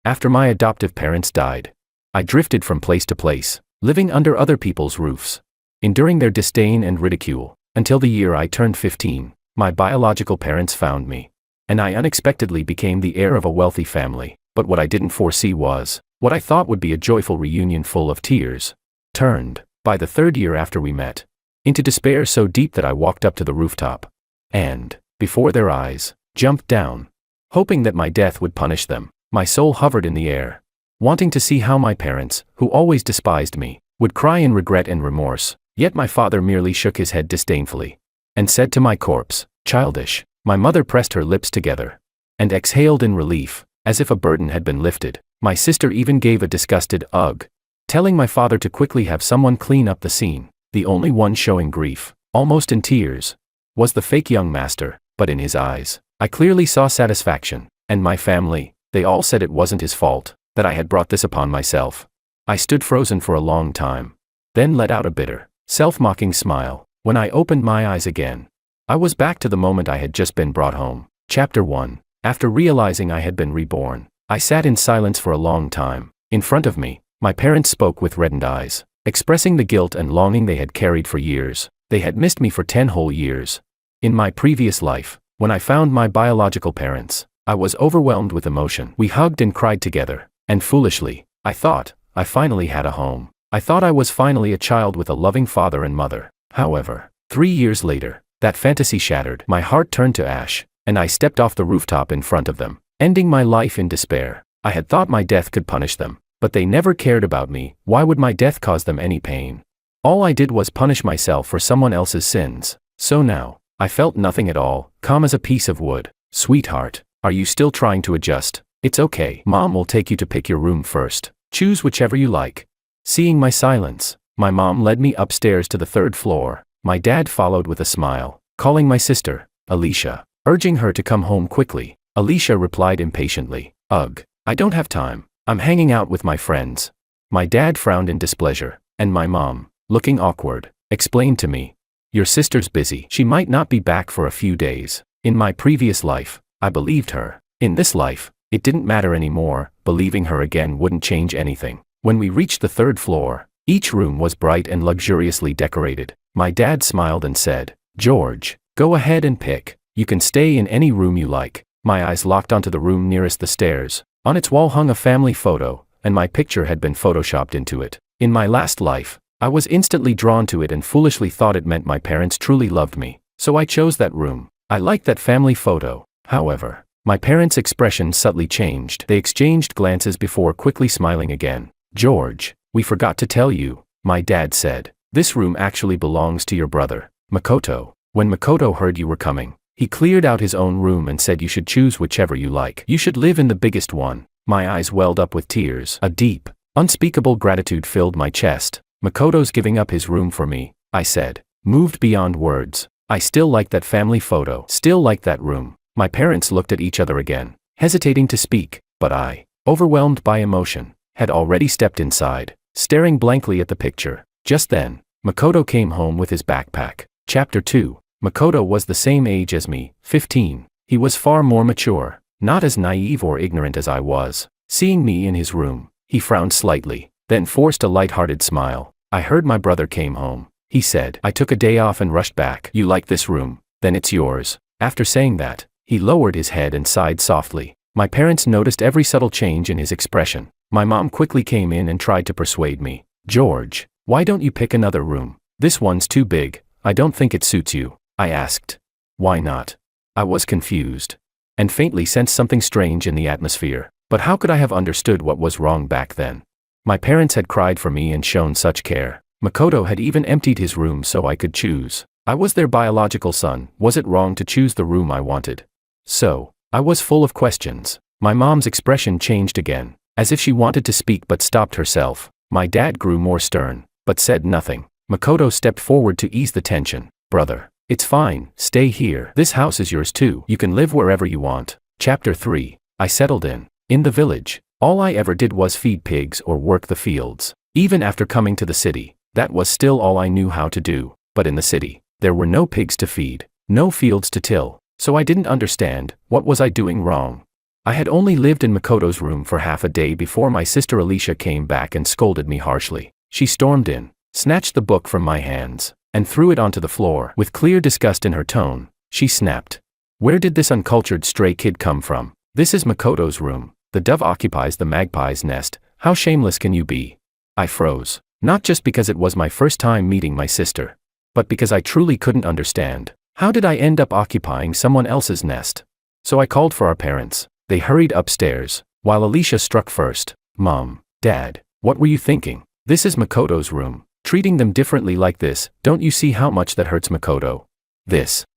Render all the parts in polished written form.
After my adoptive parents died, I drifted from place to place, living under other people's roofs, enduring their disdain and ridicule, until the year I turned 15, my biological parents found me, and I unexpectedly became the heir of a wealthy family. But what I didn't foresee was, what I thought would be a joyful reunion full of tears, turned, by the 3rd year after we met, into despair so deep that I walked up to the rooftop, and, before their eyes, jumped down, hoping that my death would punish them. My soul hovered in the air, wanting to see how my parents, who always despised me, would cry in regret and remorse. Yet my father merely shook his head disdainfully, and said to my corpse, "Childish." My mother pressed her lips together, and exhaled in relief, as if a burden had been lifted. My sister even gave a disgusted ugh, telling my father to quickly have someone clean up the scene. The only one showing grief, almost in tears, was the fake young master, but in his eyes, I clearly saw satisfaction. And my family, they all said it wasn't his fault, that I had brought this upon myself. I stood frozen for a long time, then let out a bitter, self-mocking smile. When I opened my eyes again, I was back to the moment I had just been brought home. Chapter 1. After realizing I had been reborn, I sat in silence for a long time. In front of me, my parents spoke with reddened eyes, expressing the guilt and longing they had carried for years. They had missed me for 10 whole years. In my previous life, when I found my biological parents, I was overwhelmed with emotion. We hugged and cried together, and foolishly, I thought, I finally had a home. I thought I was finally a child with a loving father and mother. However, 3 years later, that fantasy shattered. My heart turned to ash, and I stepped off the rooftop in front of them, ending my life in despair. I had thought my death could punish them, but they never cared about me. Why would my death cause them any pain? All I did was punish myself for someone else's sins. So now, I felt nothing at all, calm as a piece of wood. Sweetheart, are you still trying to adjust? It's okay. Mom will take you to pick your room first. Choose whichever you like. Seeing my silence, my mom led me upstairs to the 3rd floor. My dad followed with a smile, calling my sister, Alicia, urging her to come home quickly. Alicia replied impatiently, "Ugh, I don't have time. I'm hanging out with my friends." My dad frowned in displeasure, and my mom, looking awkward, explained to me, "Your sister's busy. She might not be back for a few days." In my previous life, I believed her. In this life, it didn't matter anymore. Believing her again wouldn't change anything. When we reached the 3rd floor, each room was bright and luxuriously decorated. My dad smiled and said, "George, go ahead and pick. You can stay in any room you like." My eyes locked onto the room nearest the stairs. On its wall hung a family photo, and my picture had been photoshopped into it. In my last life, I was instantly drawn to it and foolishly thought it meant my parents truly loved me. So I chose that room. I liked that family photo. However, my parents' expression subtly changed. They exchanged glances before quickly smiling again. "George, we forgot to tell you," my dad said. "This room actually belongs to your brother, Makoto." When Makoto heard you were coming, he cleared out his own room and said you should choose whichever you like. You should live in the biggest one. My eyes welled up with tears. A deep, unspeakable gratitude filled my chest. "Makoto's giving up his room for me," I said, moved beyond words. I still like that family photo, still like that room. My parents looked at each other again, hesitating to speak, but I, overwhelmed by emotion, had already stepped inside, staring blankly at the picture. Just then, Makoto came home with his backpack. Chapter 2. Makoto was the same age as me, 15. He was far more mature, not as naive or ignorant as I was. Seeing me in his room, he frowned slightly, then forced a light-hearted smile. "I heard my brother came home," he said. "I took a day off and rushed back." "You like this room? Then it's yours." After saying that, he lowered his head and sighed softly. My parents noticed every subtle change in his expression. My mom quickly came in and tried to persuade me. "George, why don't you pick another room? This one's too big. I don't think it suits you." I asked. "Why not?" I was confused, and faintly sensed something strange in the atmosphere. But how could I have understood what was wrong back then? My parents had cried for me and shown such care. Makoto had even emptied his room so I could choose. I was their biological son. Was it wrong to choose the room I wanted? So, I was full of questions. My mom's expression changed again, as if she wanted to speak but stopped herself. My dad grew more stern, but said nothing. Makoto stepped forward to ease the tension. "Brother, it's fine, stay here. This house is yours too. You can live wherever you want." Chapter 3. I settled in. In the village, all I ever did was feed pigs or work the fields. Even after coming to the city, that was still all I knew how to do. But in the city, there were no pigs to feed, no fields to till, so I didn't understand, what was I doing wrong? I had only lived in Makoto's room for half a day before my sister Alicia came back and scolded me harshly. She stormed in, snatched the book from my hands, and threw it onto the floor. With clear disgust in her tone, she snapped. Where did this uncultured stray kid come from? This is Makoto's room. The dove occupies the magpie's nest. How shameless can you be? I froze, not just because it was my first time meeting my sister, but because I truly couldn't understand. How did I end up occupying someone else's nest? So I called for our parents. They hurried upstairs, while Alicia struck first. Mom, Dad, what were you thinking? This is Makoto's room. Treating them differently like this, don't you see how much that hurts Makoto?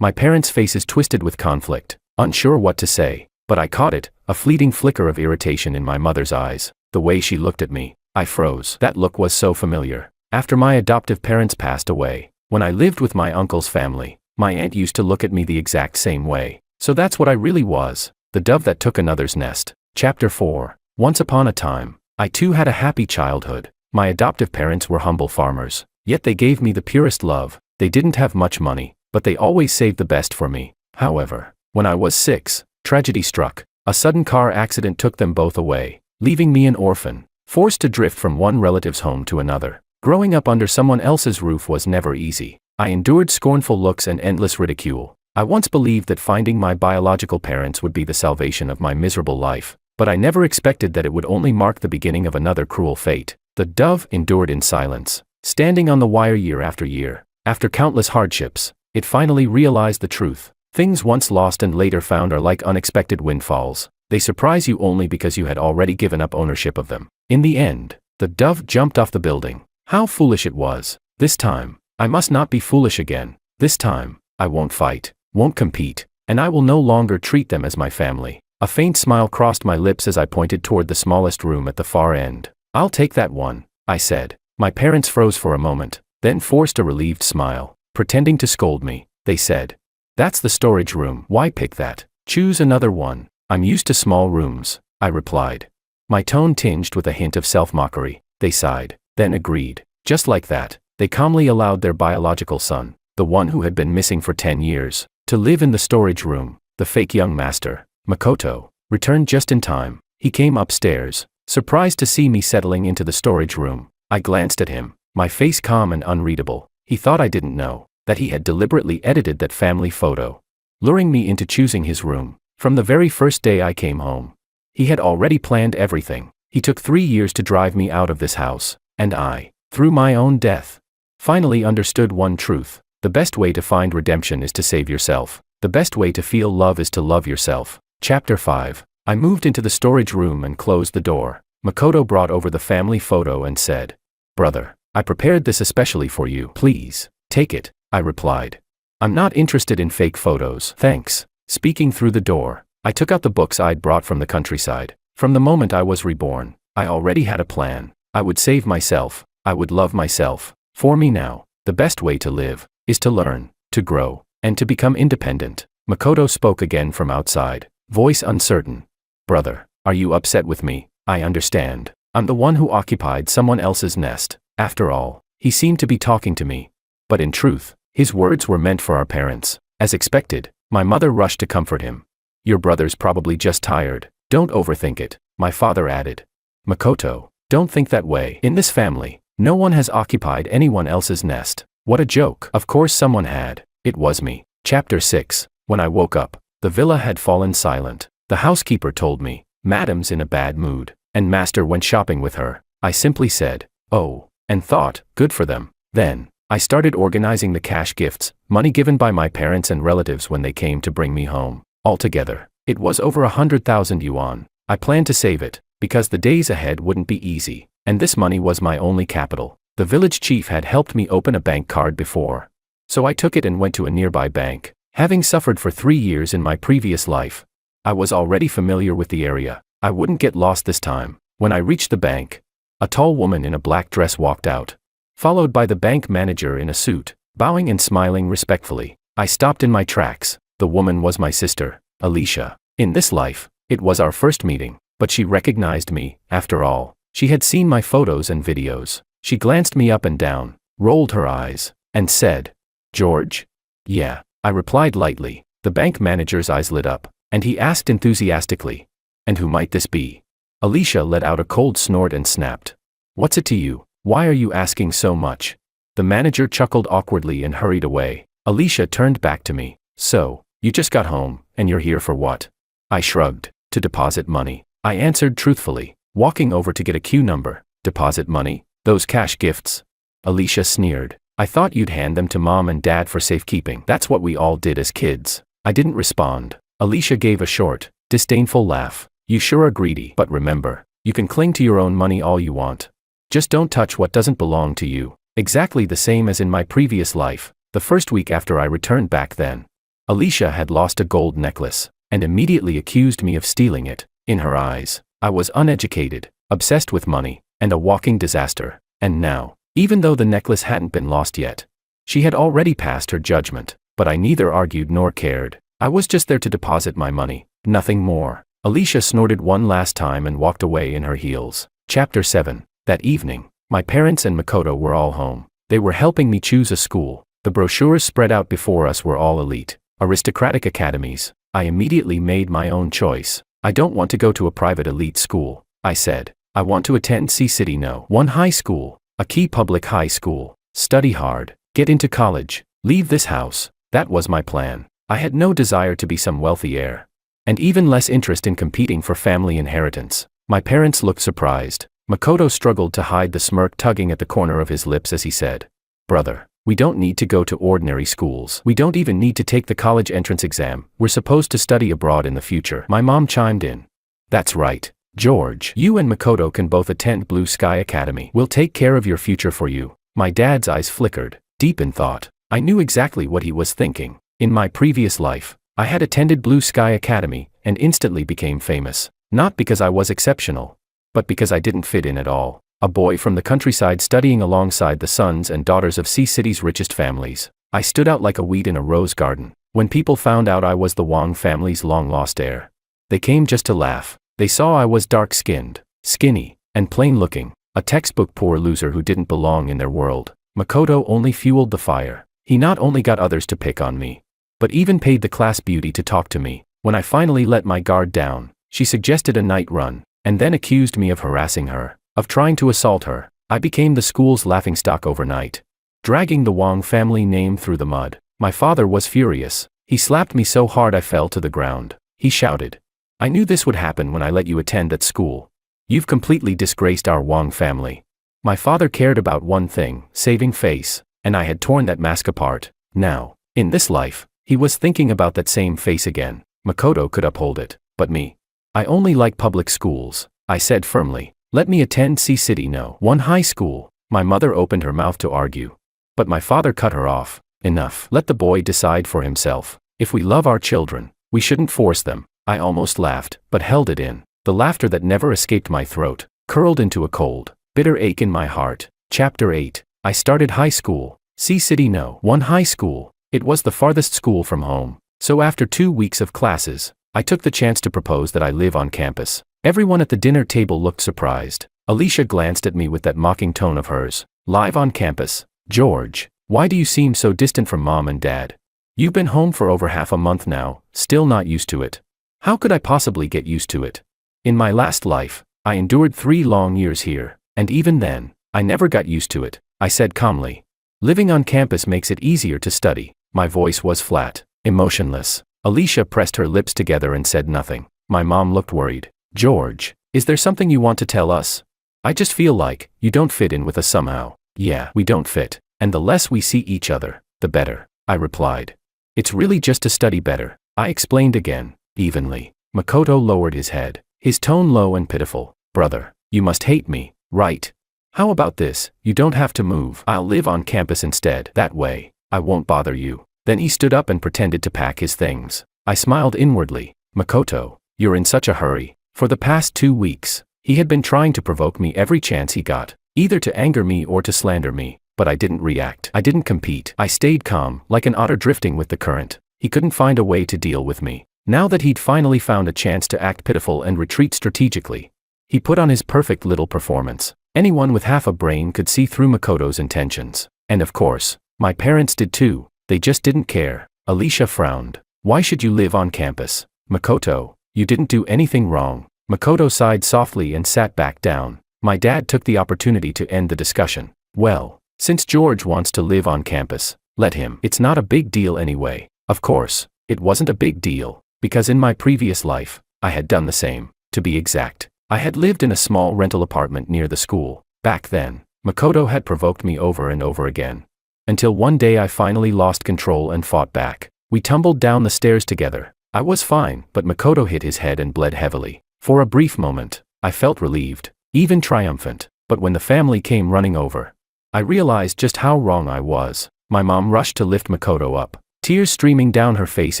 My parents' faces twisted with conflict, unsure what to say, but I caught it, a fleeting flicker of irritation in my mother's eyes. The way she looked at me, I froze. That look was so familiar. After my adoptive parents passed away, when I lived with my uncle's family, my aunt used to look at me the exact same way. So that's what I really was, the dove that took another's nest. Chapter 4. Once upon a time, I too had a happy childhood. My adoptive parents were humble farmers, yet they gave me the purest love. They didn't have much money, but they always saved the best for me. However, when I was 6, tragedy struck. A sudden car accident took them both away, leaving me an orphan, forced to drift from one relative's home to another. Growing up under someone else's roof was never easy. I endured scornful looks and endless ridicule. I once believed that finding my biological parents would be the salvation of my miserable life, but I never expected that it would only mark the beginning of another cruel fate. The dove endured in silence, standing on the wire year after year. After countless hardships, it finally realized the truth. Things once lost and later found are like unexpected windfalls. They surprise you only because you had already given up ownership of them. In the end, the dove jumped off the building. How foolish it was. This time, I must not be foolish again. This time, I won't fight, won't compete, and I will no longer treat them as my family. A faint smile crossed my lips as I pointed toward the smallest room at the far end. I'll take that one, I said. My parents froze for a moment, then forced a relieved smile. Pretending to scold me, they said, "That's the storage room. Why pick that? Choose another one." "I'm used to small rooms," I replied. My tone tinged with a hint of self-mockery. They sighed, then agreed. Just like that, they calmly allowed their biological son, the one who had been missing for 10 years, to live in the storage room. The fake young master, Makoto, returned just in time. He came upstairs, surprised to see me settling into the storage room. I glanced at him, my face calm and unreadable. He thought I didn't know that he had deliberately edited that family photo, luring me into choosing his room. From the very first day I came home, he had already planned everything. He took 3 years to drive me out of this house, and I, through my own death, finally understood one truth. The best way to find redemption is to save yourself. The best way to feel love is to love yourself. Chapter 5. I moved into the storage room and closed the door. Makoto brought over the family photo and said, "Brother, I prepared this especially for you. Please, take it," I replied. "I'm not interested in fake photos, thanks." Speaking through the door, I took out the books I'd brought from the countryside. From the moment I was reborn, I already had a plan. I would save myself. I would love myself. For me now, the best way to live is to learn, to grow, and to become independent. Makoto spoke again from outside, voice uncertain. "Brother, are you upset with me? I understand. I'm the one who occupied someone else's nest." After all, he seemed to be talking to me. But in truth, his words were meant for our parents. As expected, my mother rushed to comfort him. "Your brother's probably just tired. Don't overthink it," my father added. "Makoto, don't think that way. In this family, no one has occupied anyone else's nest." What a joke. Of course someone had. It was me. Chapter 6. When I woke up, the villa had fallen silent. The housekeeper told me, "Madam's in a bad mood, and master went shopping with her." I simply said, "Oh," and thought, good for them. Then, I started organizing the cash gifts, money given by my parents and relatives when they came to bring me home. Altogether, it was over 100,000 yuan. I planned to save it, because the days ahead wouldn't be easy, and this money was my only capital. The village chief had helped me open a bank card before, so I took it and went to a nearby bank. Having suffered for 3 years in my previous life, I was already familiar with the area. I wouldn't get lost this time. When I reached the bank, a tall woman in a black dress walked out, followed by the bank manager in a suit, bowing and smiling respectfully. I stopped in my tracks. The woman was my sister, Alicia. In this life, it was our first meeting, but she recognized me. After all, she had seen my photos and videos. She glanced me up and down, rolled her eyes, and said, "George?" "Yeah," I replied lightly. The bank manager's eyes lit up, and he asked enthusiastically, And who might this be? Alicia let out a cold snort and snapped. What's it to you? Why are you asking so much? The manager chuckled awkwardly and hurried away. Alicia turned back to me. So, you just got home, and you're here for what? I shrugged. To deposit money. I answered truthfully, walking over to get a queue number. Deposit money? Those cash gifts? Alicia sneered. I thought you'd hand them to mom and dad for safekeeping. That's what we all did as kids. I didn't respond. Alicia gave a short, disdainful laugh. You sure are greedy. But remember, you can cling to your own money all you want. Just don't touch what doesn't belong to you. Exactly the same as in my previous life, the first week after I returned back then. Alicia had lost a gold necklace, and immediately accused me of stealing it. In her eyes, I was uneducated, obsessed with money, and a walking disaster. And now, even though the necklace hadn't been lost yet, she had already passed her judgment, but I neither argued nor cared. I was just there to deposit my money, nothing more. Alicia snorted one last time and walked away in her heels. Chapter 7. That evening, my parents and Makoto were all home. They were helping me choose a school. The brochures spread out before us were all elite, aristocratic academies. I immediately made my own choice. I don't want to go to a private elite school, I said. I want to attend C-City No. 1 high school, a key public high school, study hard, get into college, leave this house. That was my plan. I had no desire to be some wealthy heir, and even less interest in competing for family inheritance. My parents looked surprised. Makoto struggled to hide the smirk tugging at the corner of his lips as he said, Brother, we don't need to go to ordinary schools. We don't even need to take the college entrance exam. We're supposed to study abroad in the future. My mom chimed in. That's right, George. You and Makoto can both attend Blue Sky Academy. We'll take care of your future for you. My dad's eyes flickered, deep in thought. I knew exactly what he was thinking. In my previous life, I had attended Blue Sky Academy and instantly became famous. Not because I was exceptional, but because I didn't fit in at all. A boy from the countryside studying alongside the sons and daughters of C-City's richest families. I stood out like a weed in a rose garden. When people found out I was the Wang family's long-lost heir, they came just to laugh. They saw I was dark-skinned, skinny, and plain-looking, a textbook poor loser who didn't belong in their world. Makoto only fueled the fire. He not only got others to pick on me, but even paid the class beauty to talk to me. When I finally let my guard down, she suggested a night run, and then accused me of harassing her, of trying to assault her. I became the school's laughingstock overnight, dragging the Wang family name through the mud. My father was furious. He slapped me so hard I fell to the ground. He shouted, I knew this would happen when I let you attend that school. You've completely disgraced our Wang family. My father cared about one thing, saving face, and I had torn that mask apart. Now, in this life, he was thinking about that same face again. Makoto could uphold it, but me. I only like public schools, I said firmly. Let me attend C-City No. 1 high school. My mother opened her mouth to argue, but my father cut her off. Enough. Let the boy decide for himself. If we love our children, we shouldn't force them. I almost laughed, but held it in. The laughter that never escaped my throat curled into a cold, bitter ache in my heart. Chapter 8. I started high school. C-City No. 1 high school. It was the farthest school from home, so after 2 weeks of classes, I took the chance to propose that I live on campus. Everyone at the dinner table looked surprised. Alicia glanced at me with that mocking tone of hers. Live on campus? George, why do you seem so distant from mom and dad? You've been home for over half a month now, still not used to it. How could I possibly get used to it? In my last life, I endured 3 long years here, and even then, I never got used to it, I said calmly. Living on campus makes it easier to study. My voice was flat, emotionless. Alicia pressed her lips together and said nothing. My mom looked worried. George, is there something you want to tell us? I just feel like you don't fit in with us somehow. Yeah, we don't fit, and the less we see each other, the better, I replied. It's really just to study better, I explained again, evenly. Makoto lowered his head, his tone low and pitiful. Brother, you must hate me, right? How about this? You don't have to move. I'll live on campus instead. That way, I won't bother you. Then he stood up and pretended to pack his things. I smiled inwardly. Makoto, you're in such a hurry. For the past 2 weeks, he had been trying to provoke me every chance he got, either to anger me or to slander me, but I didn't react. I didn't compete. I stayed calm, like an otter drifting with the current. He couldn't find a way to deal with me. Now that he'd finally found a chance to act pitiful and retreat strategically, he put on his perfect little performance. Anyone with half a brain could see through Makoto's intentions. And of course, my parents did too. They just didn't care. Alicia frowned. Why should you live on campus? Makoto, you didn't do anything wrong. Makoto sighed softly and sat back down. My dad took the opportunity to end the discussion. Well, since George wants to live on campus, let him. It's not a big deal anyway. Of course, it wasn't a big deal, because in my previous life, I had done the same. To be exact, I had lived in a small rental apartment near the school. Back then, Makoto had provoked me over and over again. Until one day I finally lost control and fought back. We tumbled down the stairs together. I was fine, but Makoto hit his head and bled heavily. For a brief moment, I felt relieved, even triumphant. But when the family came running over, I realized just how wrong I was. My mom rushed to lift Makoto up, tears streaming down her face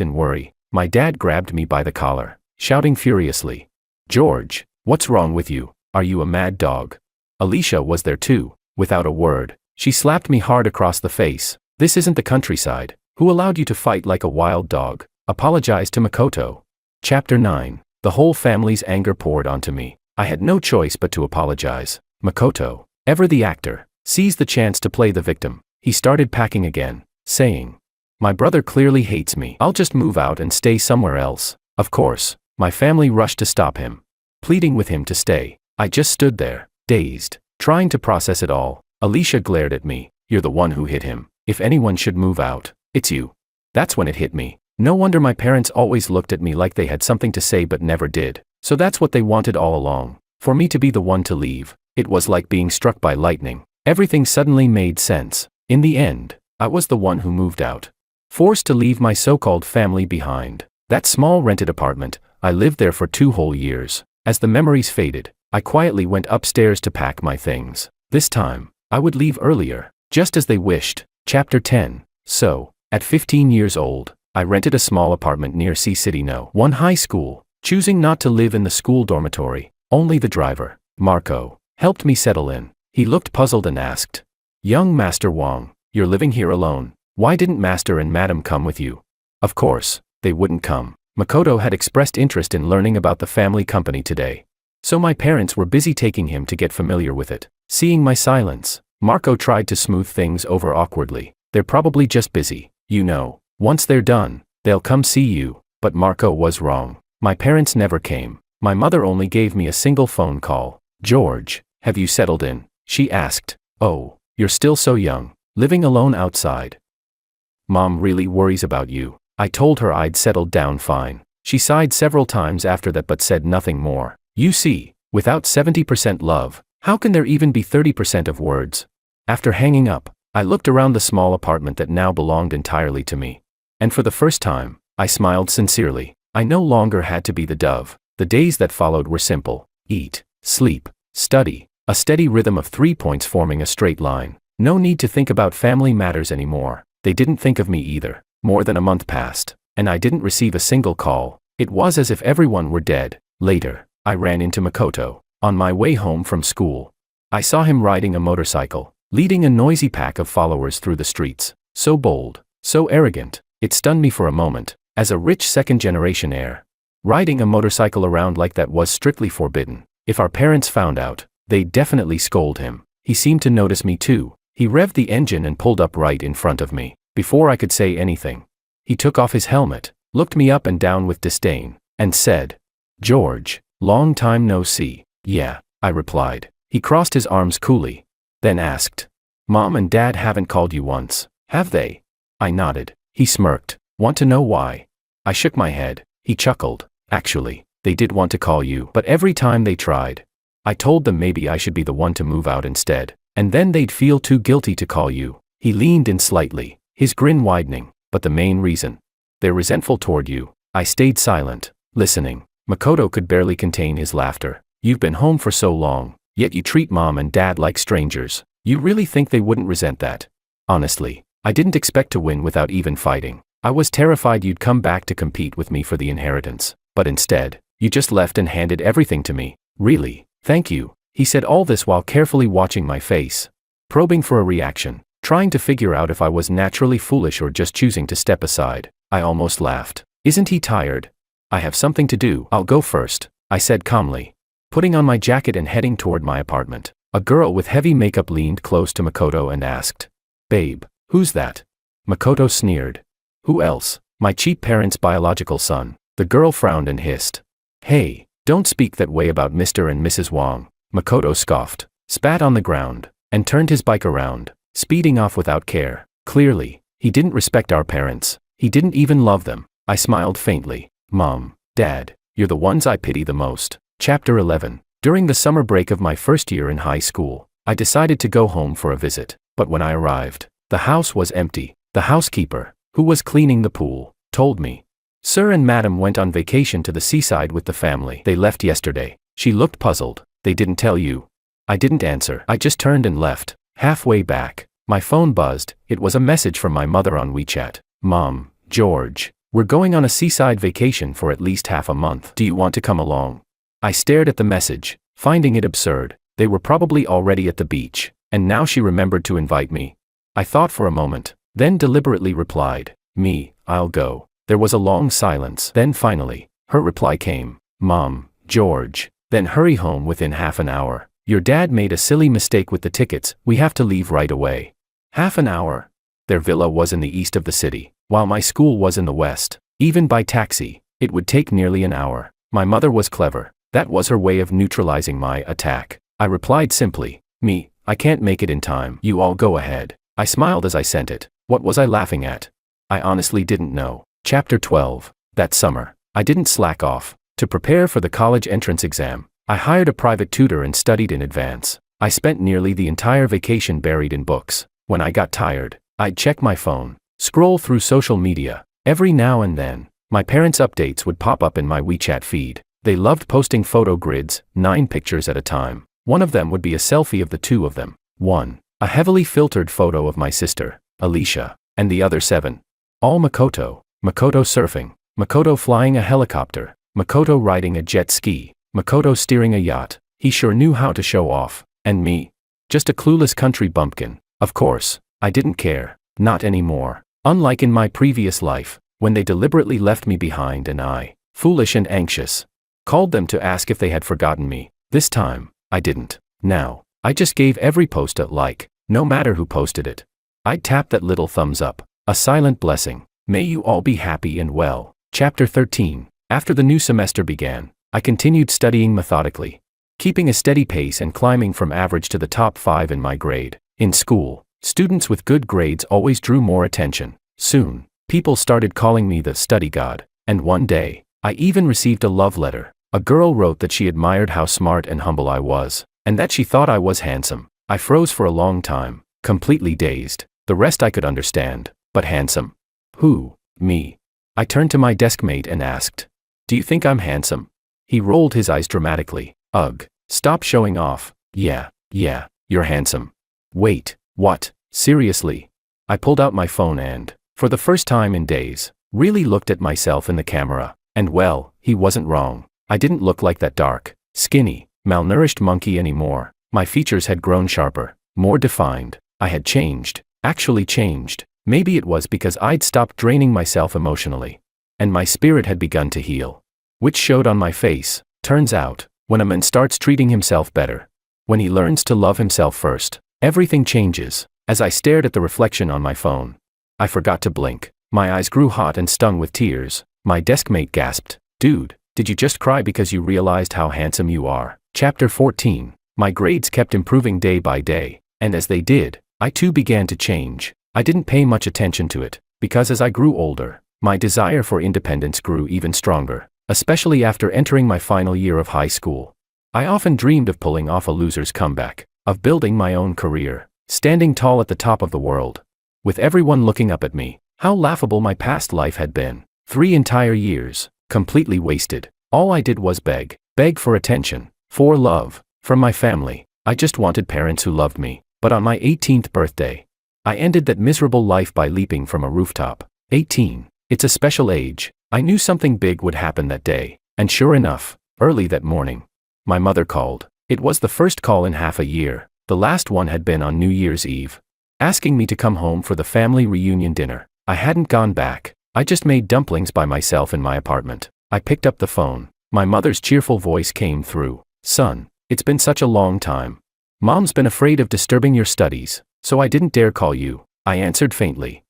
in worry. My dad grabbed me by the collar, shouting furiously, "George, what's wrong with you? Are you a mad dog?" Alicia was there too. Without a word, she slapped me hard across the face. "This isn't the countryside. Who allowed you to fight like a wild dog? Apologize to Makoto." Chapter 9. The whole family's anger poured onto me. I had no choice but to apologize. Makoto, ever the actor, seized the chance to play the victim. He started packing again, saying, "My brother clearly hates me. I'll just move out and stay somewhere else." Of course, my family rushed to stop him, pleading with him to stay. I just stood there, dazed, trying to process it all. Alicia glared at me. "You're the one who hit him. If anyone should move out, it's you." That's when it hit me. No wonder my parents always looked at me like they had something to say but never did. So that's what they wanted all along. For me to be the one to leave. It was like being struck by lightning. Everything suddenly made sense. In the end, I was the one who moved out. Forced to leave my so-called family behind. That small rented apartment, I lived there for 2 whole years. As the memories faded, I quietly went upstairs to pack my things. This time, I would leave earlier, just as they wished. Chapter 10. So, at 15 years old, I rented a small apartment near C-City No. 1 high school, choosing not to live in the school dormitory. Only the driver, Marco, helped me settle in. He looked puzzled and asked, "Young Master Wang, you're living here alone. Why didn't Master and Madam come with you?" Of course, they wouldn't come. Makoto had expressed interest in learning about the family company today. So my parents were busy taking him to get familiar with it. Seeing my silence, Marco tried to smooth things over awkwardly. "They're probably just busy. You know, once they're done, they'll come see you." But Marco was wrong. My parents never came. My mother only gave me a single phone call. "George, have you settled in?" she asked. "Oh, you're still so young, living alone outside. Mom really worries about you." I told her I'd settled down fine. She sighed several times after that but said nothing more. You see, without 70% love, how can there even be 30% of words? After hanging up, I looked around the small apartment that now belonged entirely to me. And for the first time, I smiled sincerely. I no longer had to be the dove. The days that followed were simple. Eat, sleep, study, a steady rhythm of 3 points forming a straight line. No need to think about family matters anymore. They didn't think of me either. More than a month passed, and I didn't receive a single call. It was as if everyone were dead. Later, I ran into Makoto. On my way home from school, I saw him riding a motorcycle, leading a noisy pack of followers through the streets. So bold, so arrogant, it stunned me for a moment. As a rich second-generation heir, riding a motorcycle around like that was strictly forbidden. If our parents found out, they'd definitely scold him. He seemed to notice me too. He revved the engine and pulled up right in front of me. Before I could say anything, he took off his helmet, looked me up and down with disdain, and said, "George, long time no see." "Yeah," I replied. He crossed his arms coolly, then asked, "Mom and Dad haven't called you once, have they?" I nodded. He smirked. "Want to know why?" I shook my head. He chuckled. "Actually, they did want to call you, but every time they tried, I told them maybe I should be the one to move out instead, and then they'd feel too guilty to call you." He leaned in slightly, his grin widening. "But the main reason? They're resentful toward you." I stayed silent, listening. Makoto could barely contain his laughter. "You've been home for so long, yet you treat Mom and Dad like strangers. You really think they wouldn't resent that?" Honestly, I didn't expect to win without even fighting. I was terrified you'd come back to compete with me for the inheritance. But instead, you just left and handed everything to me. "Really, thank you." He said all this while carefully watching my face, probing for a reaction, trying to figure out if I was naturally foolish or just choosing to step aside. I almost laughed. "Isn't he tired?" "I have something to do. I'll go first," I said calmly, putting on my jacket and heading toward my apartment. A girl with heavy makeup leaned close to Makoto and asked, "Babe, who's that?" Makoto sneered. "Who else? My cheap parents' biological son." The girl frowned and hissed, "Hey, Don't speak that way about Mr. and Mrs. Wang, Makoto scoffed, spat on the ground, and turned his bike around, speeding off without care. Clearly, he didn't respect our parents. He didn't even love them. I smiled faintly. Mom, Dad, you're the ones I pity the most. Chapter 11. During the summer break of my first year in high school, I decided to go home for a visit. But when I arrived, the house was empty. The housekeeper, who was cleaning the pool, told me, "Sir and Madam went on vacation to the seaside with the family. They left yesterday." She looked puzzled. "They didn't tell you?" I didn't answer. I just turned and left. Halfway back, my phone buzzed. It was a message from my mother on WeChat. "Mom, George, we're going on a seaside vacation for at least half a month. Do you want to come along?" I stared at the message, finding it absurd. They were probably already at the beach, and now she remembered to invite me. I thought for a moment, then deliberately replied, I'll go." There was a long silence. Then finally, her reply came, "Mom, George, then hurry home within half an hour. Your dad made a silly mistake with the tickets. We have to leave right away." Half an hour? Their villa was in the east of the city, while my school was in the west. Even by taxi, it would take nearly an hour. My mother was clever. That was her way of neutralizing my attack. I replied simply, I can't make it in time. You all go ahead." I smiled as I sent it. What was I laughing at? I honestly didn't know. Chapter 12. That summer, I didn't slack off. To prepare for the college entrance exam, I hired a private tutor and studied in advance. I spent nearly the entire vacation buried in books. When I got tired, I'd check my phone, scroll through social media. Every now and then, my parents' updates would pop up in my WeChat feed. They loved posting photo grids, 9 pictures at a time. One of them would be a selfie of the two of them. One, a heavily filtered photo of my sister, Alicia, and the other 7. All Makoto. Makoto surfing, Makoto flying a helicopter, Makoto riding a jet ski, Makoto steering a yacht. He sure knew how to show off. And me? Just a clueless country bumpkin. Of course, I didn't care. Not anymore. Unlike in my previous life, when they deliberately left me behind and I, foolish and anxious, called them to ask if they had forgotten me. This time, I didn't. Now, I just gave every post a like, no matter who posted it. I'd tap that little thumbs up. A silent blessing. May you all be happy and well. Chapter 13. After the new semester began, I continued studying methodically, keeping a steady pace and climbing from average to the top 5 in my grade. In school, students with good grades always drew more attention. Soon, people started calling me the study god, and one day, I even received a love letter. A girl wrote that she admired how smart and humble I was, and that she thought I was handsome. I froze for a long time, completely dazed. The rest I could understand, but handsome? Who? Me? I turned to my deskmate and asked, "Do you think I'm handsome?" He rolled his eyes dramatically. "Ugh, stop showing off." Yeah, you're handsome." "Wait, what? Seriously?" I pulled out my phone and, for the first time in days, really looked at myself in the camera. And well, he wasn't wrong. I didn't look like that dark, skinny, malnourished monkey anymore. My features had grown sharper, more defined. I had changed, actually changed. Maybe it was because I'd stopped draining myself emotionally, and my spirit had begun to heal, which showed on my face. Turns out, when a man starts treating himself better, when he learns to love himself first, everything changes. As I stared at the reflection on my phone, I forgot to blink. My eyes grew hot and stung with tears. My deskmate gasped, "Dude, did you just cry because you realized how handsome you are?" Chapter 14. My grades kept improving day by day, and as they did, I too began to change. I didn't pay much attention to it, because as I grew older, my desire for independence grew even stronger, especially after entering my final year of high school. I often dreamed of pulling off a loser's comeback, of building my own career, standing tall at the top of the world, with everyone looking up at me. How laughable my past life had been. 3 entire years, completely wasted. All I did was beg for attention, for love, from my family. I just wanted parents who loved me. But on my 18th birthday, I ended that miserable life by leaping from a rooftop. 18. It's a special age. I knew something big would happen that day, and sure enough, early that morning, my mother called. It was the first call in half a year. The last one had been on New Year's Eve, asking me to come home for the family reunion dinner. I hadn't gone back. I just made dumplings by myself in my apartment. I picked up the phone. My mother's cheerful voice came through. "Son, it's been such a long time. Mom's been afraid of disturbing your studies, so I didn't dare call you." I answered faintly,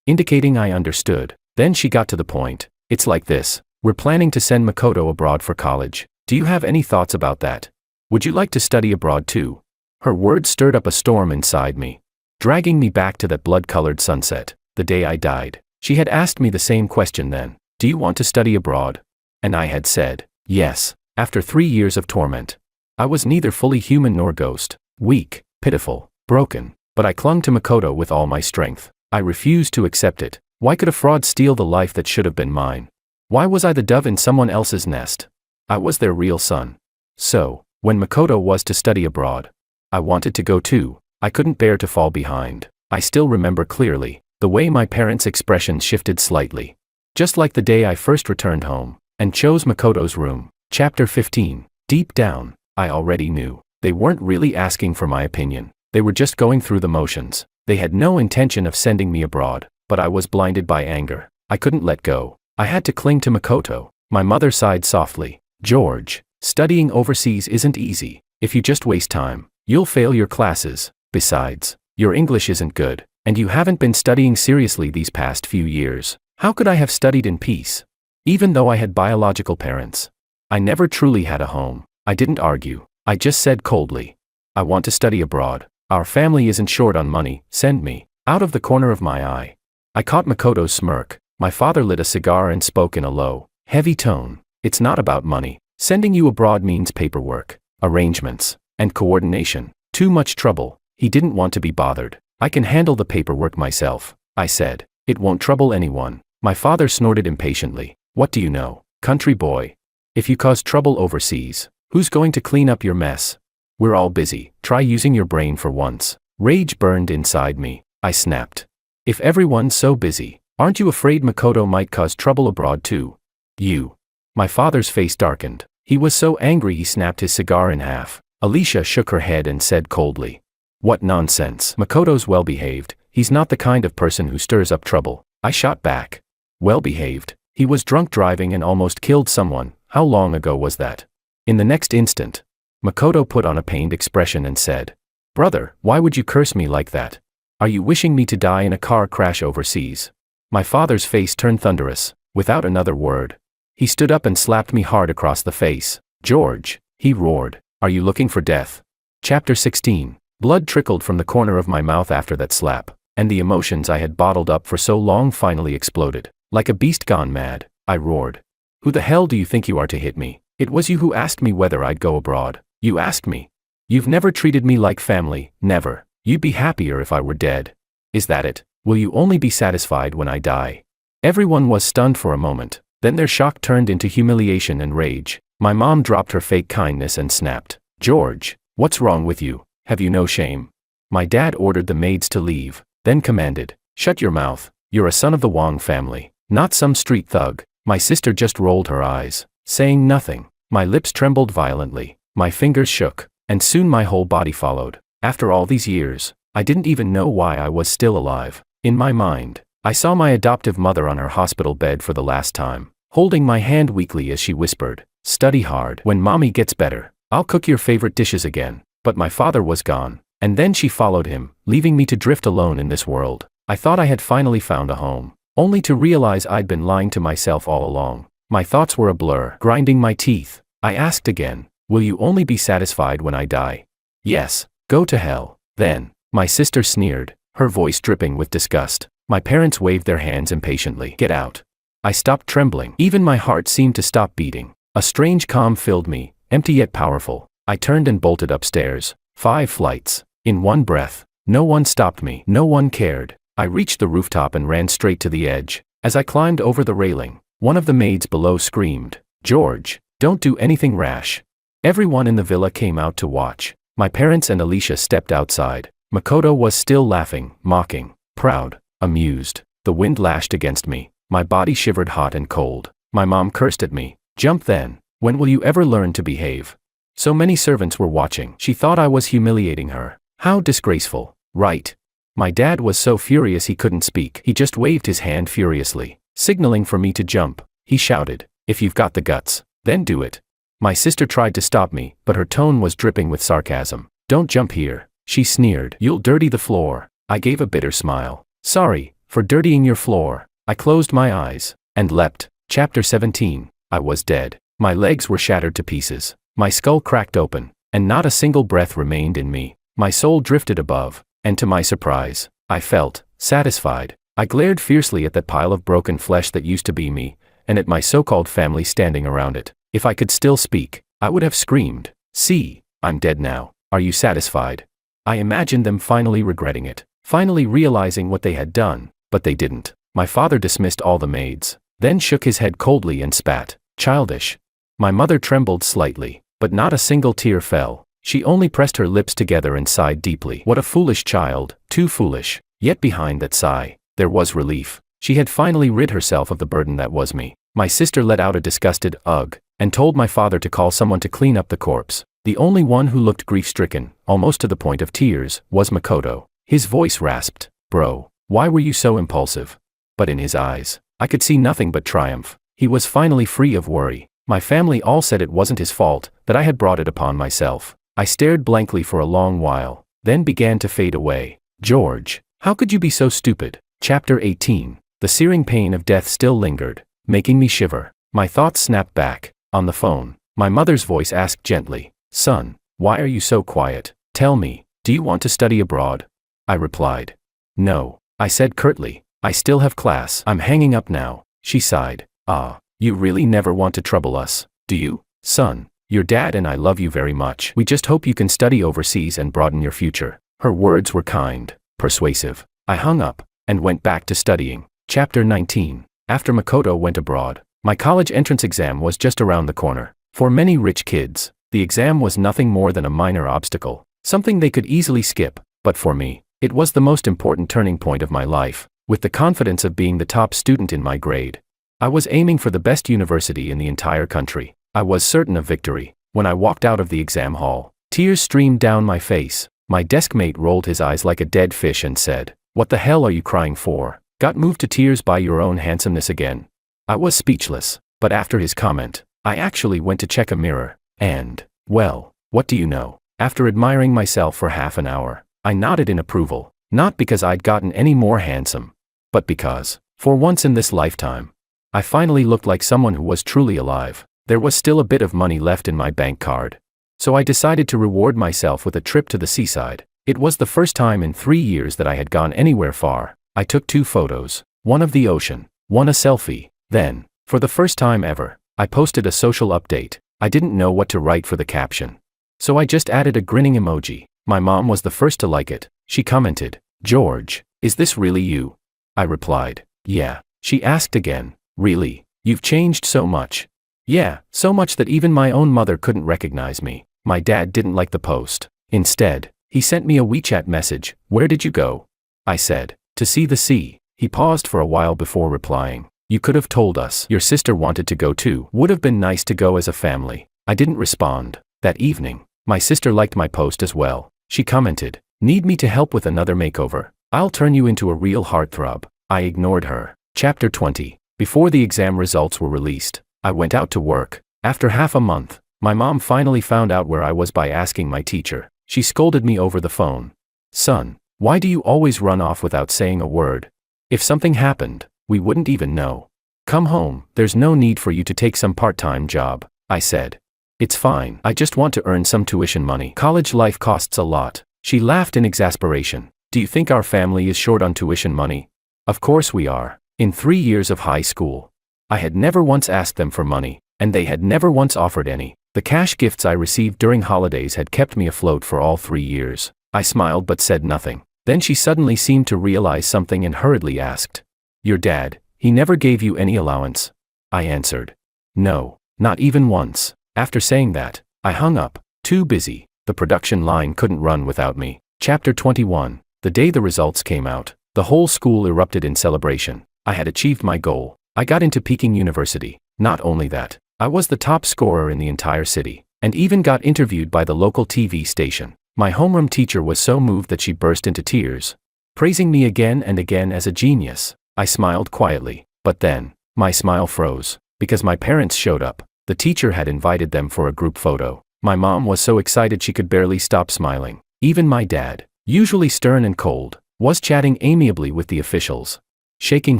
indicating I understood. Then she got to the point. "It's like this. We're planning to send Makoto abroad for college. Do you have any thoughts about that? Would you like to study abroad too? Her words stirred up a storm inside me, dragging me back to that blood-colored sunset, the day I died. She had asked me the same question then. Do you want to study abroad? And I had said, yes, after 3 years of torment. I was neither fully human nor ghost, weak, pitiful, broken, but I clung to Makoto with all my strength. I refused to accept it. Why could a fraud steal the life that should have been mine? Why was I the dove in someone else's nest? I was their real son. So, when Makoto was to study abroad, I wanted to go too. I couldn't bear to fall behind. I still remember clearly the way my parents' expression shifted slightly. Just like the day I first returned home and chose Makoto's room. Chapter 15. Deep down, I already knew. They weren't really asking for my opinion. They were just going through the motions. They had no intention of sending me abroad, but I was blinded by anger. I couldn't let go. I had to cling to Makoto. My mother sighed softly. George, studying overseas isn't easy. If you just waste time, you'll fail your classes. Besides, your English isn't good, and you haven't been studying seriously these past few years. How could I have studied in peace? Even though I had biological parents, I never truly had a home. I didn't argue. I just said coldly, I want to study abroad. Our family isn't short on money. Send me. Out of the corner of my eye, I caught Makoto's smirk. My father lit a cigar and spoke in a low, heavy tone. It's not about money. Sending you abroad means paperwork, arrangements, and coordination. Too much trouble. He didn't want to be bothered. I can handle the paperwork myself, I said. It won't trouble anyone. My father snorted impatiently. What do you know, country boy? If you cause trouble overseas, who's going to clean up your mess? We're all busy. Try using your brain for once. Rage burned inside me. I snapped. If everyone's so busy, aren't you afraid Makoto might cause trouble abroad too? You. My father's face darkened. He was so angry he snapped his cigar in half. Alicia shook her head and said coldly, what nonsense. Makoto's well-behaved. He's not the kind of person who stirs up trouble. I shot back. Well-behaved. He was drunk driving and almost killed someone. How long ago was that? In the next instant, Makoto put on a pained expression and said, brother, why would you curse me like that? Are you wishing me to die in a car crash overseas? My father's face turned thunderous. Without another word, he stood up and slapped me hard across the face. George, he roared, are you looking for death? Chapter 16. Blood trickled from the corner of my mouth after that slap, and the emotions I had bottled up for so long finally exploded. Like a beast gone mad, I roared. Who the hell do you think you are to hit me? It was you who asked me whether I'd go abroad. You asked me. You've never treated me like family, never. You'd be happier if I were dead. Is that it? Will you only be satisfied when I die? Everyone was stunned for a moment, then their shock turned into humiliation and rage. My mom dropped her fake kindness and snapped. George, what's wrong with you? Have you no shame? My dad ordered the maids to leave, then commanded, shut your mouth. You're a son of the Wong family, not some street thug. My sister just rolled her eyes, saying nothing. My lips trembled violently, my fingers shook, and soon my whole body followed. After all these years, I didn't even know why I was still alive. In my mind, I saw my adoptive mother on her hospital bed for the last time, holding my hand weakly as she whispered, study hard. When mommy gets better, I'll cook your favorite dishes again. But my father was gone, and then she followed him, leaving me to drift alone in this world. I thought I had finally found a home, only to realize I'd been lying to myself all along. My thoughts were a blur, grinding my teeth. I asked again, will you only be satisfied when I die? Yes, go to hell. Then, my sister sneered, her voice dripping with disgust. My parents waved their hands impatiently. Get out. I stopped trembling. Even my heart seemed to stop beating. A strange calm filled me, empty yet powerful. I turned and bolted upstairs. 5 flights. In one breath. No one stopped me. No one cared. I reached the rooftop and ran straight to the edge. As I climbed over the railing, one of the maids below screamed, George, don't do anything rash. Everyone in the villa came out to watch. My parents and Alicia stepped outside. Makoto was still laughing, mocking, proud, amused. The wind lashed against me. My body shivered hot and cold. My mom cursed at me. Jump then. When will you ever learn to behave? So many servants were watching. She thought I was humiliating her. How disgraceful. Right. My dad was so furious he couldn't speak. He just waved his hand furiously, signaling for me to jump. He shouted, if you've got the guts, then do it. My sister tried to stop me, but her tone was dripping with sarcasm. Don't jump here, she sneered. You'll dirty the floor. I gave a bitter smile. Sorry, for dirtying your floor. I closed my eyes and leapt. Chapter 17. I was dead. My legs were shattered to pieces. My skull cracked open, and not a single breath remained in me. My soul drifted above, and to my surprise, I felt satisfied. I glared fiercely at that pile of broken flesh that used to be me, and at my so-called family standing around it. If I could still speak, I would have screamed, "See, I'm dead now. Are you satisfied?" I imagined them finally regretting it, finally realizing what they had done, but they didn't. My father dismissed all the maids, then shook his head coldly and spat, "Childish." My mother trembled slightly, but not a single tear fell. She only pressed her lips together and sighed deeply. What a foolish child, too foolish. Yet behind that sigh, there was relief. She had finally rid herself of the burden that was me. My sister let out a disgusted ugh, and told my father to call someone to clean up the corpse. The only one who looked grief-stricken, almost to the point of tears, was Makoto. His voice rasped, "Bro, why were you so impulsive?" But in his eyes, I could see nothing but triumph. He was finally free of worry. My family all said it wasn't his fault, that I had brought it upon myself. I stared blankly for a long while, then began to fade away. George, how could you be so stupid? Chapter 18. The searing pain of death still lingered, making me shiver. My thoughts snapped back. On the phone, my mother's voice asked gently, "Son, why are you so quiet? Tell me, do you want to study abroad?" I replied, "No," I said curtly. "I still have class. I'm hanging up now." She sighed. "Ah, you really never want to trouble us, do you? Son, your dad and I love you very much. We just hope you can study overseas and broaden your future." Her words were kind, persuasive. I hung up, and went back to studying. Chapter 19. After Makoto went abroad, my college entrance exam was just around the corner. For many rich kids, the exam was nothing more than a minor obstacle, something they could easily skip, but for me, it was the most important turning point of my life. With the confidence of being the top student in my grade, I was aiming for the best university in the entire country. I was certain of victory. When I walked out of the exam hall, tears streamed down my face. My deskmate rolled his eyes like a dead fish and said, "What the hell are you crying for? Got moved to tears by your own handsomeness again?" I was speechless, but after his comment, I actually went to check a mirror, and, well, what do you know? After admiring myself for half an hour, I nodded in approval, not because I'd gotten any more handsome, but because, for once in this lifetime, I finally looked like someone who was truly alive. There was still a bit of money left in my bank card, so I decided to reward myself with a trip to the seaside. It was the first time in 3 years that I had gone anywhere far. I took 2 photos, one of the ocean, one a selfie. Then, for the first time ever, I posted a social update. I didn't know what to write for the caption, so I just added a grinning emoji. My mom was the first to like it. She commented, "George, is this really you?" I replied, "Yeah." She asked again, "Really? You've changed so much." "Yeah, so much that even my own mother couldn't recognize me." My dad didn't like the post. Instead, he sent me a WeChat message, "Where did you go?" I said, "To see the sea." He paused for a while before replying, "You could have told us your sister wanted to go too. Would have been nice to go as a family." I didn't respond. That evening, my sister liked my post as well. She commented, "Need me to help with another makeover? I'll turn you into a real heartthrob." I ignored her. Chapter 20. Before the exam results were released, I went out to work. After half a month, my mom finally found out where I was by asking my teacher. She scolded me over the phone. "Son, why do you always run off without saying a word? If something happened, we wouldn't even know. Come home, there's no need for you to take some part-time job." I said, "It's fine, I just want to earn some tuition money. College life costs a lot." She laughed in exasperation. "Do you think our family is short on tuition money?" Of course we are. In 3 years of high school, I had never once asked them for money, and they had never once offered any. The cash gifts I received during holidays had kept me afloat for all 3 years. I smiled but said nothing. Then she suddenly seemed to realize something and hurriedly asked, "Your dad, he never gave you any allowance?" I answered, "No, not even once." After saying that, I hung up, too busy. The production line couldn't run without me. Chapter 21. The day the results came out, the whole school erupted in celebration. I had achieved my goal. I got into Peking University. Not only that, I was the top scorer in the entire city, and even got interviewed by the local TV station. My homeroom teacher was so moved that she burst into tears, praising me again and again as a genius. I smiled quietly, but then, my smile froze, because my parents showed up. The teacher had invited them for a group photo. My mom was so excited she could barely stop smiling. Even my dad, usually stern and cold, was chatting amiably with the officials, shaking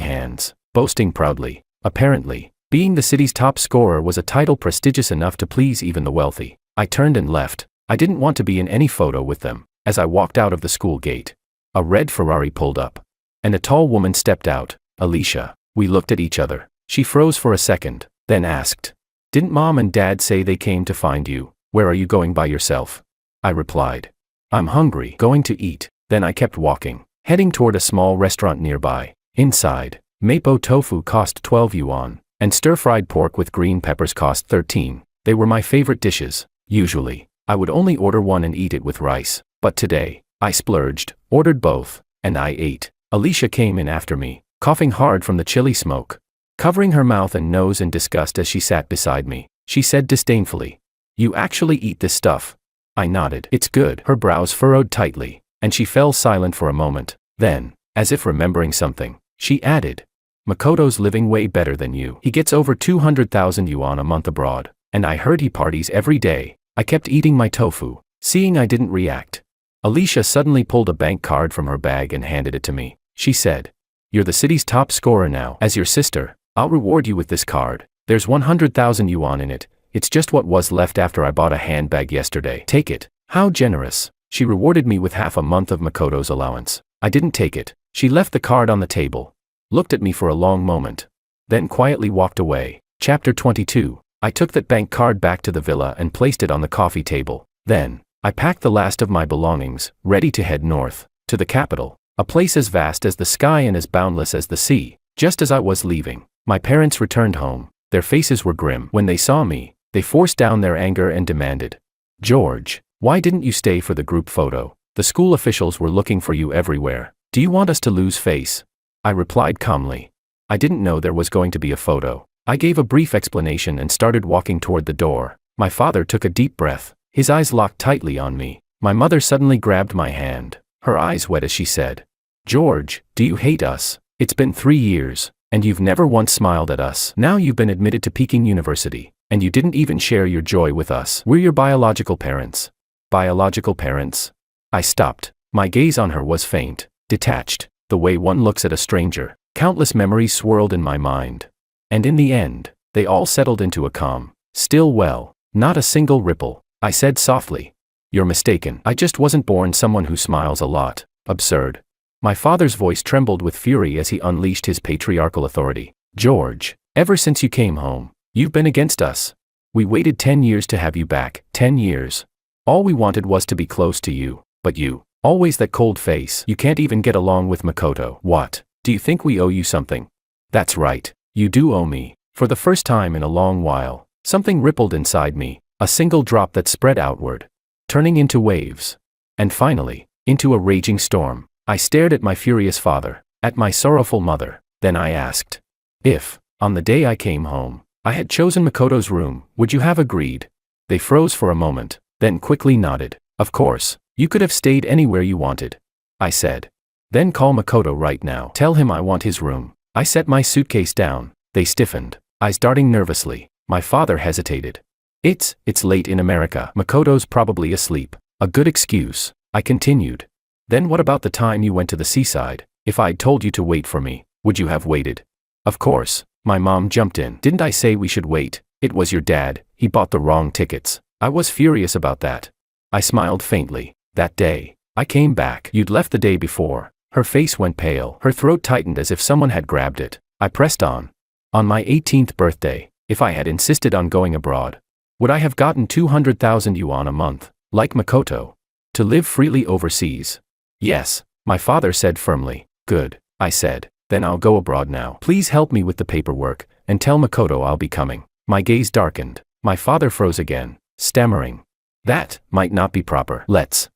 hands, boasting proudly. Apparently, Being the city's top scorer was a title prestigious enough to please even the wealthy. I turned and left. I didn't want to be in any photo with them. As I walked out of the school gate, a red Ferrari pulled up, and a tall woman stepped out. Alicia. We looked at each other. She froze for a second, then asked, "Didn't Mom and Dad say they came to find you? Where are you going by yourself?" I replied, "I'm hungry, going to eat." Then I kept walking, heading toward a small restaurant nearby. Inside, mapo tofu cost 12 yuan, and stir-fried pork with green peppers cost 13. They were my favorite dishes. Usually, I would only order one and eat it with rice, but today, I splurged, ordered both, and I ate. Alicia came in after me, coughing hard from the chili smoke. Covering her mouth and nose in disgust as she sat beside me, she said disdainfully, "You actually eat this stuff?" I nodded. "It's good." Her brows furrowed tightly, and she fell silent for a moment. Then, as if remembering something, she added, "Makoto's living way better than you. He gets over 200,000 yuan a month abroad, and I heard he parties every day." I kept eating my tofu, seeing I didn't react. Alicia suddenly pulled a bank card from her bag and handed it to me. She said, "You're the city's top scorer now. As your sister, I'll reward you with this card. There's 100,000 yuan in it. It's just what was left after I bought a handbag yesterday. Take it." How generous. She rewarded me with half a month of Makoto's allowance. I didn't take it. She left the card on the table, looked at me for a long moment, then quietly walked away. Chapter 22. I took that bank card back to the villa and placed it on the coffee table. Then, I packed the last of my belongings, ready to head north, to the capital, a place as vast as the sky and as boundless as the sea. Just as I was leaving, my parents returned home. Their faces were grim. When they saw me, they forced down their anger and demanded, "George, why didn't you stay for the group photo? The school officials were looking for you everywhere. Do you want us to lose face?" I replied calmly. I didn't know there was going to be a photo. I gave a brief explanation and started walking toward the door. My father took a deep breath, his eyes locked tightly on me. My mother suddenly grabbed my hand, her eyes wet as she said, "George, do you hate us? It's been 3 years, and you've never once smiled at us. Now you've been admitted to Peking University, and you didn't even share your joy with us. We're your biological parents." Biological parents? I stopped. My gaze on her was faint, detached, the way one looks at a stranger. Countless memories swirled in my mind. And in the end, they all settled into a calm, still well, not a single ripple. I said softly, "You're mistaken. I just wasn't born someone who smiles a lot." Absurd. My father's voice trembled with fury as he unleashed his patriarchal authority. "George, ever since you came home, you've been against us. We waited 10 years to have you back, 10 years. All we wanted was to be close to you, but you, always that cold face. You can't even get along with Makoto. What? Do you think we owe you something?" "That's right, you do owe me." For the first time in a long while, something rippled inside me, a single drop that spread outward, turning into waves, and finally, into a raging storm. I stared at my furious father, at my sorrowful mother. Then I asked, "If, on the day I came home, I had chosen Makoto's room, would you have agreed?" They froze for a moment, then quickly nodded. "Of course, you could have stayed anywhere you wanted," I said. "Then call Makoto right now. Tell him I want his room." I set my suitcase down. They stiffened, eyes darting nervously. My father hesitated. It's late in America. Makoto's probably asleep." "A good excuse," I continued. "Then what about the time you went to the seaside? If I'd told you to wait for me, would you have waited?" "Of course," my mom jumped in. "Didn't I say we should wait? It was your dad, he bought the wrong tickets." I was furious about that. I smiled faintly. "That day, I came back. You'd left the day before." Her face went pale. Her throat tightened as if someone had grabbed it. I pressed on. "On my 18th birthday, if I had insisted on going abroad, would I have gotten 200,000 yuan a month, like Makoto? To live freely overseas?" "Yes," my father said firmly. "Good," I said. "Then I'll go abroad now. Please help me with the paperwork, and tell Makoto I'll be coming." My gaze darkened. My father froze again, stammering, "That might not be proper. Let's,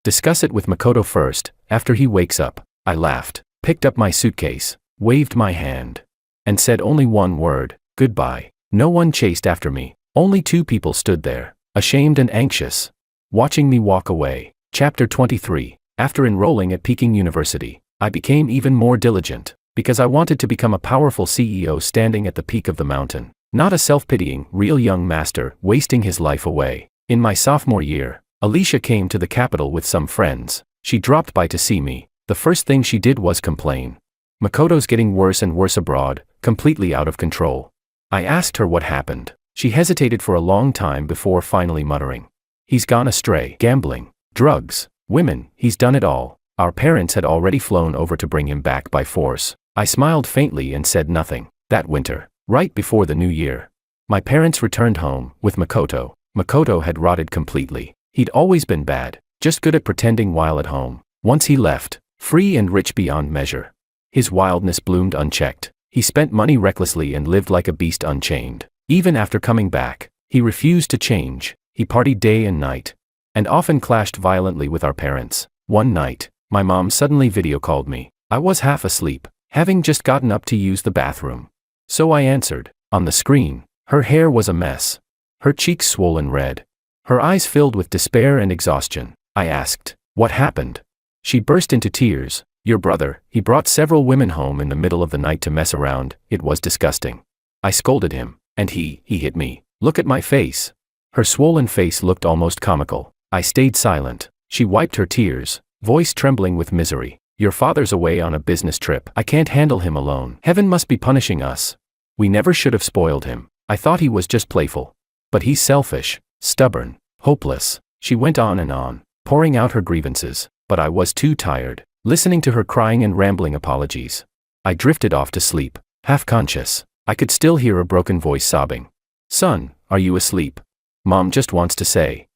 discuss it with Makoto first, after he wakes up." I laughed, picked up my suitcase, waved my hand, and said only one word, "Goodbye." No one chased after me. Only 2 people stood there, ashamed and anxious, watching me walk away. Chapter 23. After enrolling at Peking University, I became even more diligent, because I wanted to become a powerful CEO standing at the peak of the mountain, not a self-pitying, real young master wasting his life away. In my sophomore year, Alicia came to the capital with some friends. She dropped by to see me. The first thing she did was complain. "Makoto's getting worse and worse abroad, completely out of control." I asked her what happened. She hesitated for a long time before finally muttering. He's gone astray. Gambling, drugs, women, he's done it all. Our parents had already flown over to bring him back by force. I smiled faintly and said nothing. That winter, right before the new year, my parents returned home with Makoto. Makoto had rotted completely. He'd always been bad, just good at pretending while at home. Once he left, free and rich beyond measure. His wildness bloomed unchecked. He spent money recklessly and lived like a beast unchained. Even after coming back, he refused to change. He partied day and night, and often clashed violently with our parents. One night, my mom suddenly video called me. I was half asleep, having just gotten up to use the bathroom. So I answered. On the screen, her hair was a mess. Her cheeks swollen red. Her eyes filled with despair and exhaustion. I asked, "What happened?" She burst into tears. "Your brother, he brought several women home in the middle of the night to mess around. It was disgusting." I scolded him, and he hit me. Look at my face. Her swollen face looked almost comical. I stayed silent. She wiped her tears, voice trembling with misery. "Your father's away on a business trip. I can't handle him alone. Heaven must be punishing us. We never should have spoiled him. I thought he was just playful. But he's selfish, stubborn, hopeless." She went on, pouring out her grievances, but I was too tired, listening to her crying and rambling apologies. I drifted off to sleep, half conscious. I could still hear a broken voice sobbing. "Son, are you asleep? Mom just wants to say."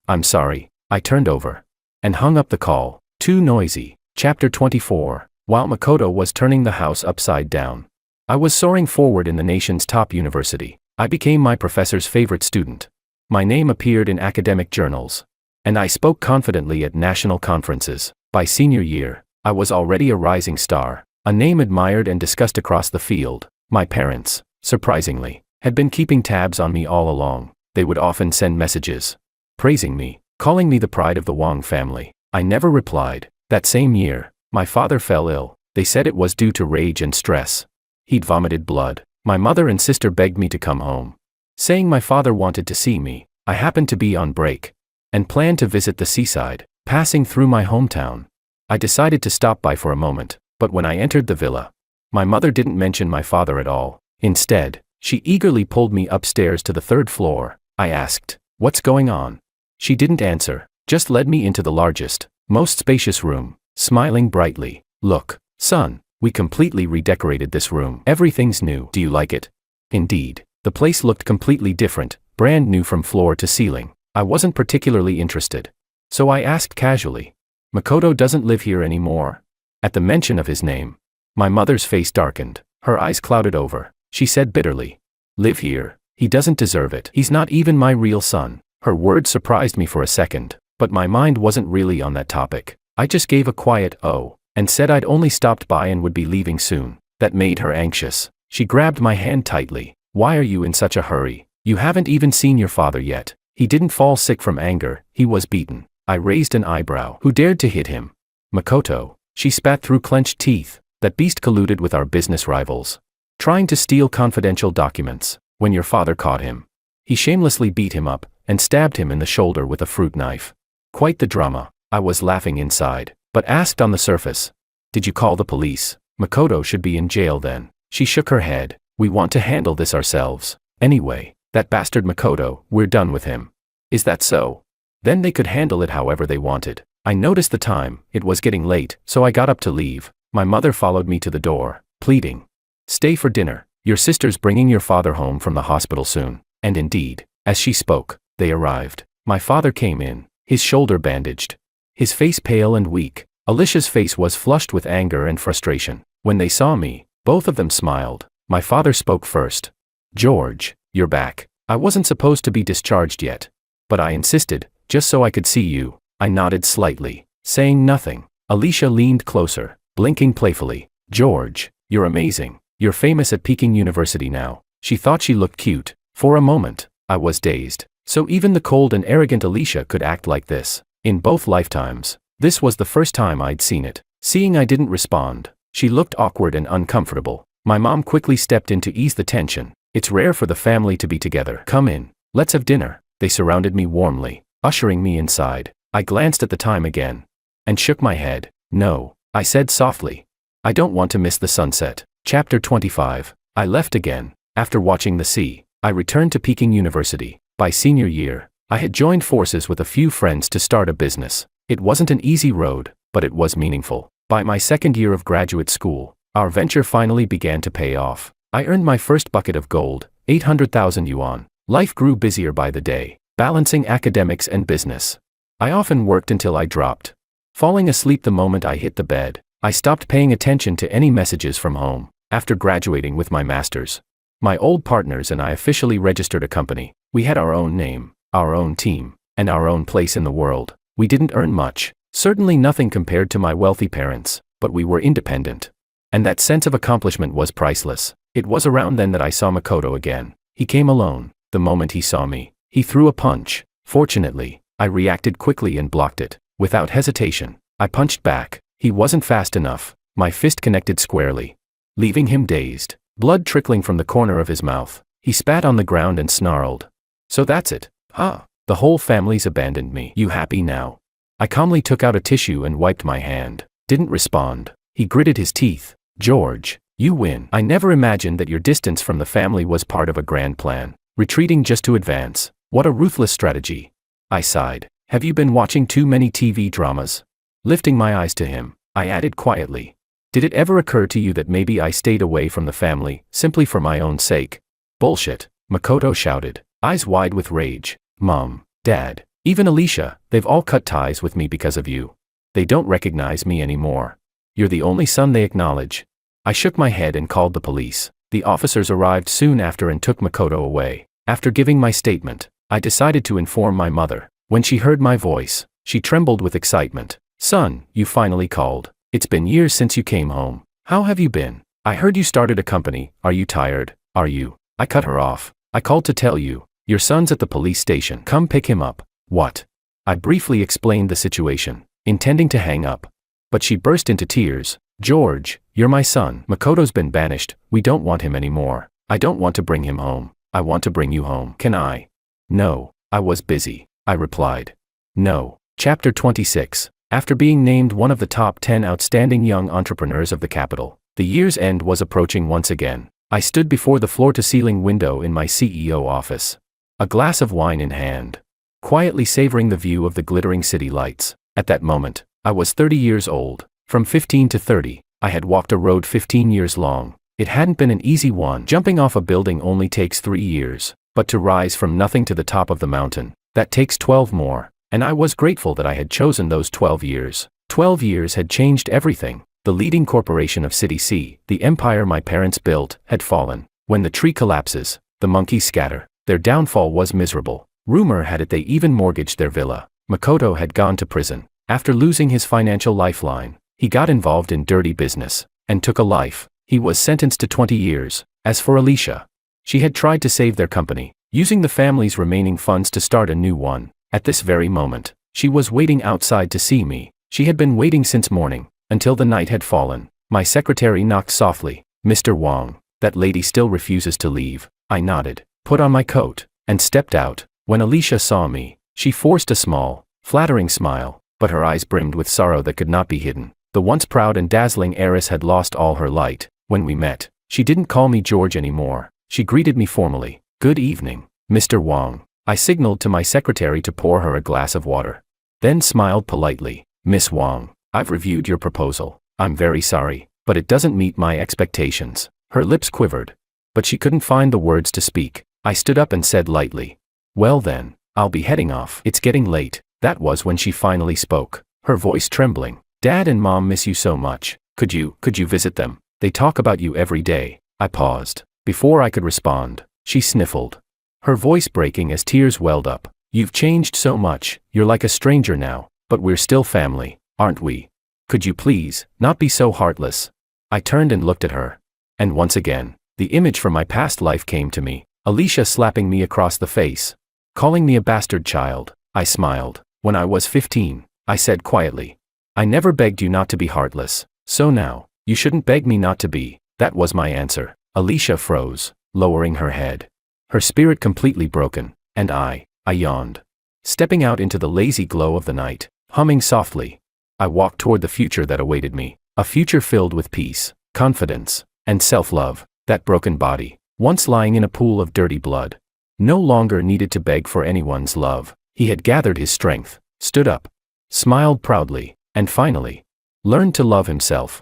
"I'm sorry." I turned over and hung up the call. Too noisy. Chapter 24. While Makoto was turning the house upside down, I was soaring forward in the nation's top university. I became my professor's favorite student. My name appeared in academic journals, and I spoke confidently at national conferences. By senior year, I was already a rising star, a name admired and discussed across the field. My parents, surprisingly, had been keeping tabs on me all along. They would often send messages, praising me, calling me the pride of the Wang family. I never replied. That same year, my father fell ill. They said it was due to rage and stress. He'd vomited blood. My mother and sister begged me to come home, saying my father wanted to see me. I happened to be on break, and planned to visit the seaside, passing through my hometown. I decided to stop by for a moment, but when I entered the villa, my mother didn't mention my father at all. Instead, she eagerly pulled me upstairs to the third floor. I asked, "What's going on?" She didn't answer, just led me into the largest, most spacious room, smiling brightly. "Look, son, we completely redecorated this room. Everything's new. Do you like it?" Indeed, the place looked completely different, brand new from floor to ceiling. I wasn't particularly interested, so I asked casually, "Makoto doesn't live here anymore?" At the mention of his name, my mother's face darkened. Her eyes clouded over. She said bitterly, "Live here? He doesn't deserve it. He's not even my real son." Her words surprised me for a second, but my mind wasn't really on that topic. I just gave a quiet "oh," and said I'd only stopped by and would be leaving soon. That made her anxious. She grabbed my hand tightly. "Why are you in such a hurry? You haven't even seen your father yet." "He didn't fall sick from anger, he was beaten." I raised an eyebrow. "Who dared to hit him?" "Makoto." She spat through clenched teeth. "That beast colluded with our business rivals, trying to steal confidential documents. When your father caught him, he shamelessly beat him up and stabbed him in the shoulder with a fruit knife." Quite the drama. I was laughing inside, but asked on the surface, "Did you call the police? Makoto should be in jail then." She shook her head. "We want to handle this ourselves. Anyway, that bastard Makoto, we're done with him." "Is that so?" Then they could handle it however they wanted. I noticed the time. It was getting late, so I got up to leave. My mother followed me to the door, pleading, "Stay for dinner. Your sister's bringing your father home from the hospital soon." And indeed, as she spoke, they arrived. My father came in, his shoulder bandaged, his face pale and weak. Alicia's face was flushed with anger and frustration. When they saw me, both of them smiled. My father spoke first. "George, you're back. I wasn't supposed to be discharged yet, but I insisted, just so I could see you." I nodded slightly, saying nothing. Alicia leaned closer, blinking playfully. "George, you're amazing. You're famous at Peking University now." She thought she looked cute. For a moment, I was dazed. So even the cold and arrogant Alicia could act like this. In both lifetimes, this was the first time I'd seen it. Seeing I didn't respond, she looked awkward and uncomfortable. My mom quickly stepped in to ease the tension. "It's rare for the family to be together. Come in. Let's have dinner." They surrounded me warmly, ushering me inside. I glanced at the time again, and shook my head. "No," I said softly. "I don't want to miss the sunset." Chapter 25. I left again, After watching the sea, I returned to Peking University. By senior year, I had joined forces with a few friends to start a business. It wasn't an easy road, but it was meaningful. By my second year of graduate school, our venture finally began to pay off. I earned my first bucket of gold, 800,000 yuan. Life grew busier by the day, balancing academics and business. I often worked until I dropped, falling asleep the moment I hit the bed. I stopped paying attention to any messages from home. After graduating with my master's, my old partners and I officially registered a company. We had our own name, our own team, and our own place in the world. We didn't earn much, certainly nothing compared to my wealthy parents, but we were independent. And that sense of accomplishment was priceless. It was around then that I saw Makoto again. He came alone. The moment he saw me, he threw a punch. Fortunately, I reacted quickly and blocked it. Without hesitation, I punched back. He wasn't fast enough. My fist connected squarely, leaving him dazed, blood trickling from the corner of his mouth. He spat on the ground and snarled. So that's it, huh? The whole family's abandoned me. You happy now? I calmly took out a tissue and wiped my hand. Didn't respond. He gritted his teeth. George, you win. I never imagined that your distance from the family was part of a grand plan. Retreating just to advance. What a ruthless strategy. I sighed. Have you been watching too many TV dramas? Lifting my eyes to him, I added quietly. Did it ever occur to you that maybe I stayed away from the family, simply for my own sake? Bullshit, Makoto shouted, eyes wide with rage. Mom, Dad, even Alicia, they've all cut ties with me because of you. They don't recognize me anymore. You're the only son they acknowledge. I shook my head and called the police. The officers arrived soon after and took Makoto away. After giving my statement, I decided to inform my mother. When she heard my voice, she trembled with excitement. Son, you finally called. It's been years since you came home. How have you been? I heard you started a company. Are you tired? Are you? I cut her off. I called to tell you. Your son's at the police station. Come pick him up. What? I briefly explained the situation, intending to hang up. But she burst into tears. George, you're my son. Makoto's been banished. We don't want him anymore. I don't want to bring him home. I want to bring you home. Can I? No, I was busy, I replied. No. Chapter 26. After being named one of the top 10 outstanding young entrepreneurs of the capital, the year's end was approaching once again. I stood before the floor-to-ceiling window in my CEO office, a glass of wine in hand, quietly savoring the view of the glittering city lights. At that moment, I was 30 years old. From 15 to 30, I had walked a road 15 years long. It hadn't been an easy one. Jumping off a building only takes 3 years, but to rise from nothing to the top of the mountain, that takes 12 more. And I was grateful that I had chosen those 12 years. 12 years had changed everything. The leading corporation of City C, the empire my parents built, had fallen. When the tree collapses, the monkeys scatter. Their downfall was miserable. Rumor had it they even mortgaged their villa. Makoto had gone to prison. After losing his financial lifeline, he got involved in dirty business, and took a life. He was sentenced to 20 years. As for Alicia, she had tried to save their company, using the family's remaining funds to start a new one. At this very moment, she was waiting outside to see me. She had been waiting since morning, until the night had fallen. My secretary knocked softly. Mr. Wang, that lady still refuses to leave. I nodded, put on my coat, and stepped out. When Alicia saw me, she forced a small, flattering smile, but her eyes brimmed with sorrow that could not be hidden. The once proud and dazzling heiress had lost all her light. When we met, she didn't call me George anymore. She greeted me formally. Good evening, Mr. Wang. I signaled to my secretary to pour her a glass of water, then smiled politely. Miss Wang, I've reviewed your proposal. I'm very sorry, but it doesn't meet my expectations. Her lips quivered, but she couldn't find the words to speak. I stood up and said lightly, well then, I'll be heading off. It's getting late. That was when she finally spoke, her voice trembling. Dad and Mom miss you so much. Could you visit them? They talk about you every day. I paused. Before I could respond, she sniffled, her voice breaking as tears welled up. You've changed so much. You're like a stranger now, but we're still family, aren't we? Could you please not be so heartless? I turned and looked at her. And once again, the image from my past life came to me. Alicia slapping me across the face, calling me a bastard child. I smiled. When I was 15, I said quietly, I never begged you not to be heartless. So now, you shouldn't beg me not to be. That was my answer. Alicia froze, lowering her head, her spirit completely broken, and I yawned. Stepping out into the lazy glow of the night, humming softly, I walked toward the future that awaited me, a future filled with peace, confidence, and self-love. That broken body, once lying in a pool of dirty blood. No longer needed to beg for anyone's love. He had gathered his strength, stood up, smiled proudly, and finally learned to love himself.